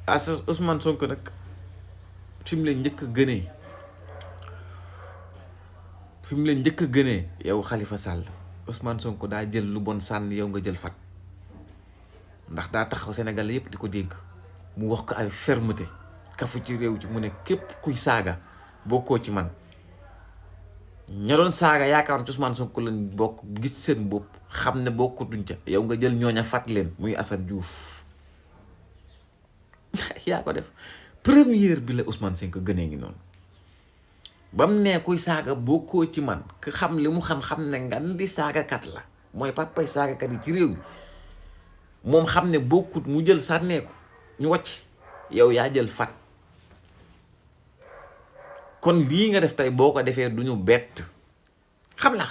Ousmane Sonko nag fi mu leen njëkk a gënee yow Khalifa Sall Ousmane Sonko daa jël lu bon sànni yow nga jël fat ndax daa taxaw Sénégal yépp di ko dégg mu wax ko ay fermeté kafu ci réew ci mu ne képp kuy saaga bokkoo ci man. ña doon saaga yaakaar ci Ousmane Sonko lañ bokk gis seen bopp xam ne bokkutuñ ca yow nga jël ñooña fat leen muy Assane Diouf yaa ko def première bi la Ousmane Sonko gënee ngi noonu bam ne kuy saaga bokkoo ci man ku xam li mu xam ne ngan di saagakat la mooy papay saagakat yi ci réew mi moom xam ne bokkut mu jël sànneeku ñu wàcc yow yaa jël fat kon lii nga def tey boo ko defee du ñu bett xam la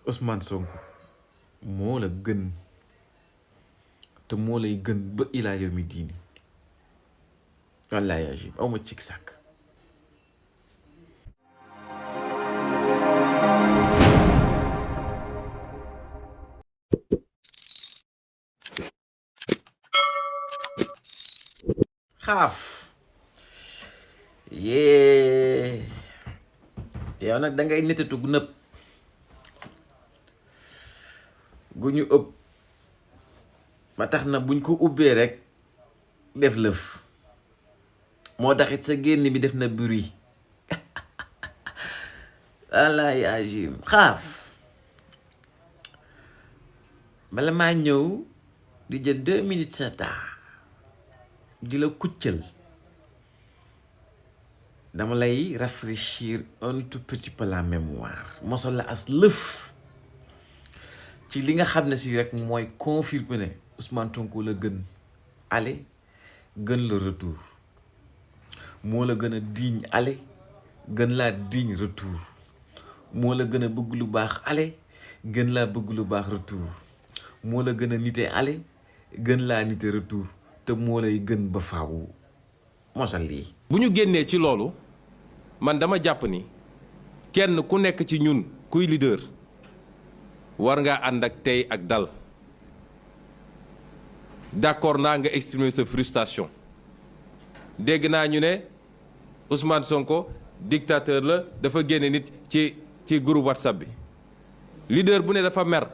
Ousmane Sonko moo la gën te moo lay gën ba ilaa yow mi diini wallaahi ajib aw ma cig sàkk xaaf yee yow nag da ngay netatu gu nëb gu ñu ëpp ba tax na buñ ko ubbee rek def lëf moo taxit sa génn bi def na bruit wallaahi ajim xaaf bala maa ñëw di jël 2 minutes sa temps di la kuccal dama lay rafraîchir un tout petit peu la mémoire mosal la as lëf ci li nga xam ne si rek mooy confirmer ne Ousmane Sonko la gën aller gën la retour moo la gën a digne aller gën laa digne retour moo la gën a bëgg lu baax aller gën laa bëgg lu baax retour moo la gën a nite aller gën laa nite retour te moo lay gën ba faaw mosal lii. bu ñu génnee ci loolu man dama jàpp ni kenn ku nekk ci ñun kuy leader war ngaa ànd ak tey ak dal d'accord naa nga exprimer sa frustration dégg naa ñu ne Ousmane Sonko dictateur la dafa génne nit ci groupe WhatsApp bi leader bu ne dafa mer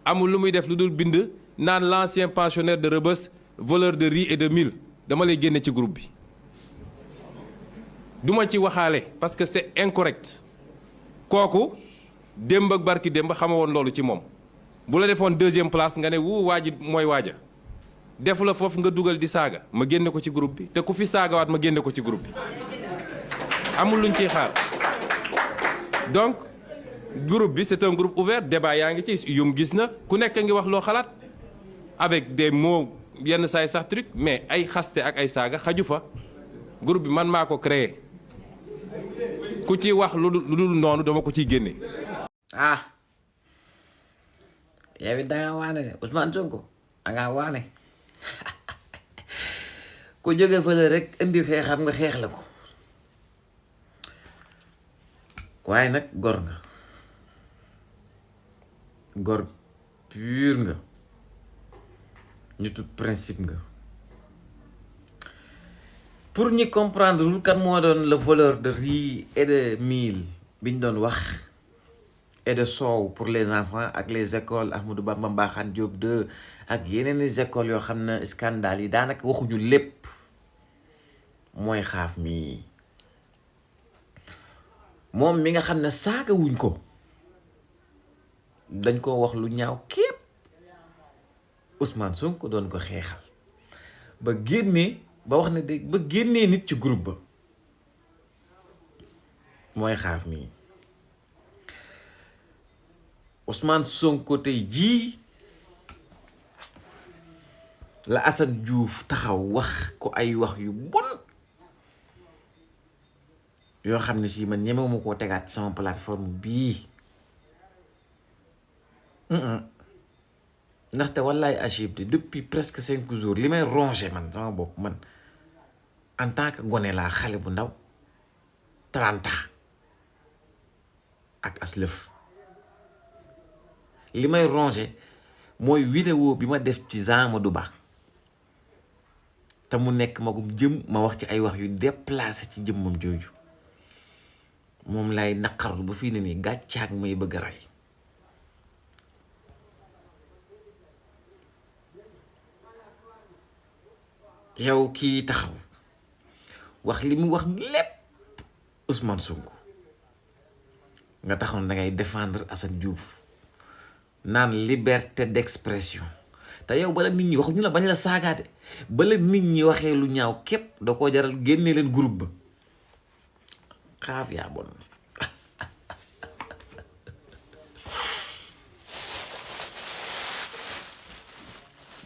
amul lu muy def lu dul bind naan l'ancien pensionnaire de Rebeuss voleur de riz et de mil dama lay génne ci groupe bi duma ci waxaale parce que c'est incorrect kooku démb ak barki démb xama woon loolu ci moom bu la defoon 2e place nga ne wu waaji mooy waaja defu la foofu nga dugal di saaga ma génne ko ci groupe bi te ku fi saagawaat ma génne ko ci groupe bi amul luñ ciy xaar donc groupe bi c'est un groupe ouvert débat yaa ngi ci yum gis na ku nekk ngi wax loo xalaat avec des mots yenn saay sax truc mais ay xaste ak ay saaga xaju fa groupe bi man maa ko créé ku ci wax lu dul noonu dama ko ciy génne. yow it dangaa waane de Ousmane Sonko dangaa waane ku jóge fële rek indi xeexam nga xeex la ko waaye nag gor nga gor pur nga nitu principe nga pour ñi comprendre lu kan moo doon le voleur de riz et de mil biñ doon wax et de soow pour les enfants ak les écoles Ahmadou Bamba Mbaxane Diop 2 ak yeneen i écoles yoo xam ne scandale yi daanaka waxuñu lépp mooy xaaf mi moom mi nga xam ne saaga wuñ ko dañ ko wax lu ñaaw képp Ousmane Sonko doon ko xeexal ba génnee ba wax ne de ba génnee nit ci groupe ba mooy xaaf mi Ousmane Sonko tey jii la Assane Diouf taxaw wax ko ay wax yu bon yoo xam ne si man ñemewuma koo tegaat ci sama plateforme bii ndaxte wallaay Achib de depuis presque 5 jours li may rongé man sama bopp man en tant que gone laa xale bu ndaw 30 ans ak aslëf li may rongé mooy vidéo bi ma def ci Amadou Ba te mu nekk magum jëm ma wax ci ay wax yu déplacé ci jëmmam jooju moom lay naqarlu ba fii ne nii gàccaak may bëgg a rey yow kii taxaw wax li mu wax lépp Ousmane Sonko nga taxaw da ngay défendre Assane Diouf naan liberté d'expression te yow bala nit ñi waxuñu la bañ la saagaate bala nit ñi waxee lu ñaaw képp da koo jaral génne leen groupe ba xaaf yaa bon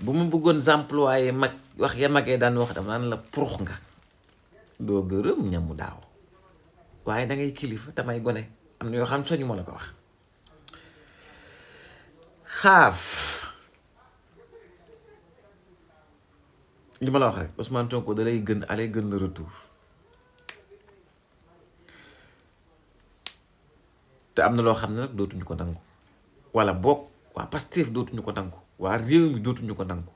bu ma bëggoon employé mag wax ya magee daan wax dama naan la purux nga doo gërëm ñamu daaw waaye da ngay kilifa damay gone am na yoo xam soñu ma la ko wax xaaf li ma la wax rek Ousmane Sonko da lay gën ale gën le retour te am na loo xam ne nag dootuñu ko nangu wala boog waa Pastef dootuñu ko nangu waa réew mi dootuñu ko nangu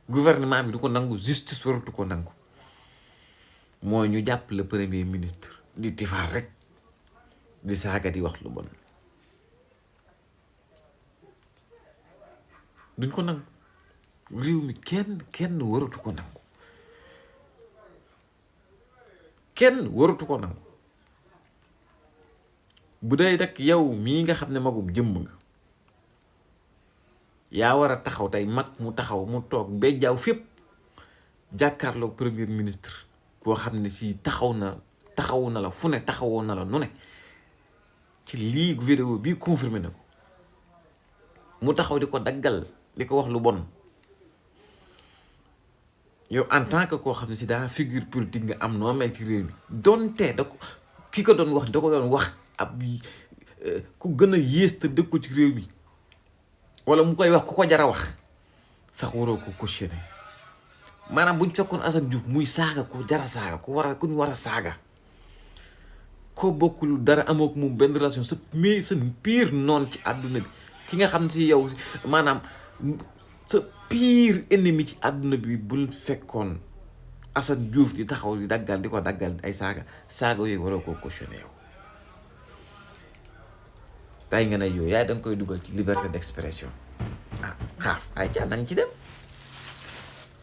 gouvernement bi du ko nangu justice waratu ko nangu mooy ñu jàpp le premier ministre di tifaar rek di saaga di wax lu bon duñ ko nangu réew mi kenn waratu ko nangu kenn waratu ko nangu bu dee rek yow mii nga xam ne magum jëmm nga yaa war a taxaw tey mag mu taxaw mu toog bejjaaw fépp jàkkaarloog premier ministre koo xam ne si taxawu na la fu ne taxawoo na la nu ne ci lii vidéo bii confirmé na ko mu taxaw di ko daggal di ko wax lu bon yow en tant que koo xam ne si daa figure politique nga am noo mel ci réew mi donte da ko ki ko doon wax da ko doon wax ab ku gën a yées te dëkku ci réew mi wala mu koy wax ku ko jara wax sax waroo ko cautionné maanaam buñ fekkoon Assane Diouf muy saaga ku jara saaga ku ñu war a saaga koo bokkul dara amoo ko moom benn relation sa pire noon ci àdduna bi ki nga xam ne si yow maanaam sa pire ennemi ci àdduna bi bul fekkoon Assane Diouf di taxaw di ko daggal ay saaga yooyu waroo koo cautionné yow tay nga ne yow yaay danga koy dugal ci liberté d'expression ah xaaf ay ca nañ ci dem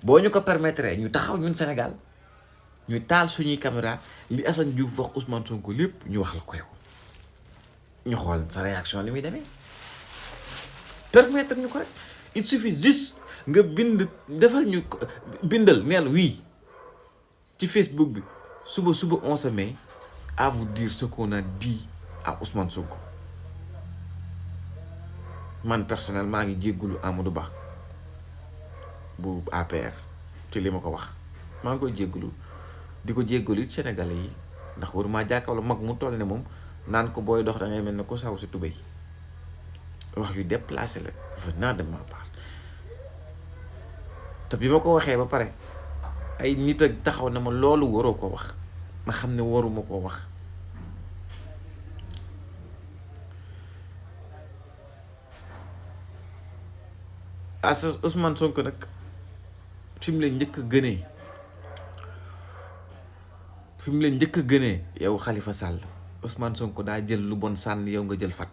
boo ñu ko permettre ñu taxaw ñun Sénégal ñu taal suñuy caméra li Assane Diouf wax Ousmane Sonko lépp ñu wax la ko yow ñu xool sa réaction li muy demee permettre ñu ko rek il suffit juste nga bindal neel oui ci Facebook bi suba on se met à vous dire ce qu'on a dit à Ousmane Sonko man personnellement maa ngi jéggulu Amadou Ba bu APR ci li ma ko wax maa ngi koy jéggulu di ko jéggalu it Sénégalais yi ndax waruma jàkkaarloo mag mu toll ne moom naan ko booy dox da ngay mel ne ko saw si tubéy wax yu déplacé la venant de ma part te bi ma ko waxee ba pare ay nit ak taxaw na ma loolu waroo ko wax ma xam ne waruma koo wax Ousmane Sonko nag fi mu leen njëkk a gënee yow Khalifa Sall Ousmane Sonko daa jël lu bon sànni yow nga jël fat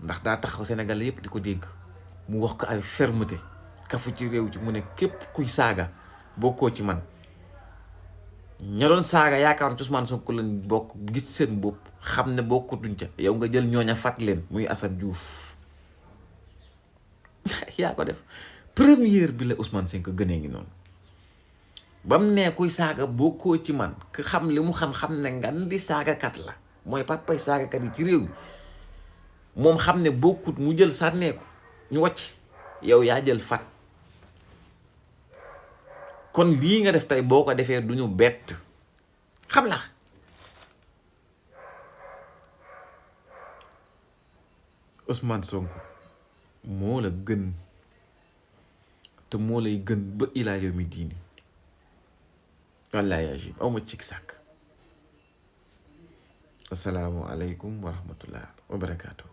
ndax daa taxaw Sénégal yépp di ko dégg mu wax ko ay fermeté kafu ci réew ci mu ne képp kuy saaga bokkoo ci man ña doon saaga yaakaar ci Ousmane Sonko lañ bokk gis seen bopp xam ne bokkutuñ ca yow nga jël ñooña fat leen muy Assane Diouf yaa ko def première bi la Ousmane Sonko gënee ngi noonu ba mu ne kuy saaga bokkoo ci man ku xam li mu xam ne ngan di saagakat la mooy papay saagakat yi ci réew mi moom xam ne bokkut mu jël sànneeku ñu wàcc yow yaa jël fat kon lii nga def tey boo ko defee du ñu bett xam la Ousmane Sonko moo la gën te moo lay gën ba ilaa yow mi diini wallaahi ajib aw ma cig sàkk assalaamu aleykum wa rahmatullah wa barakaatu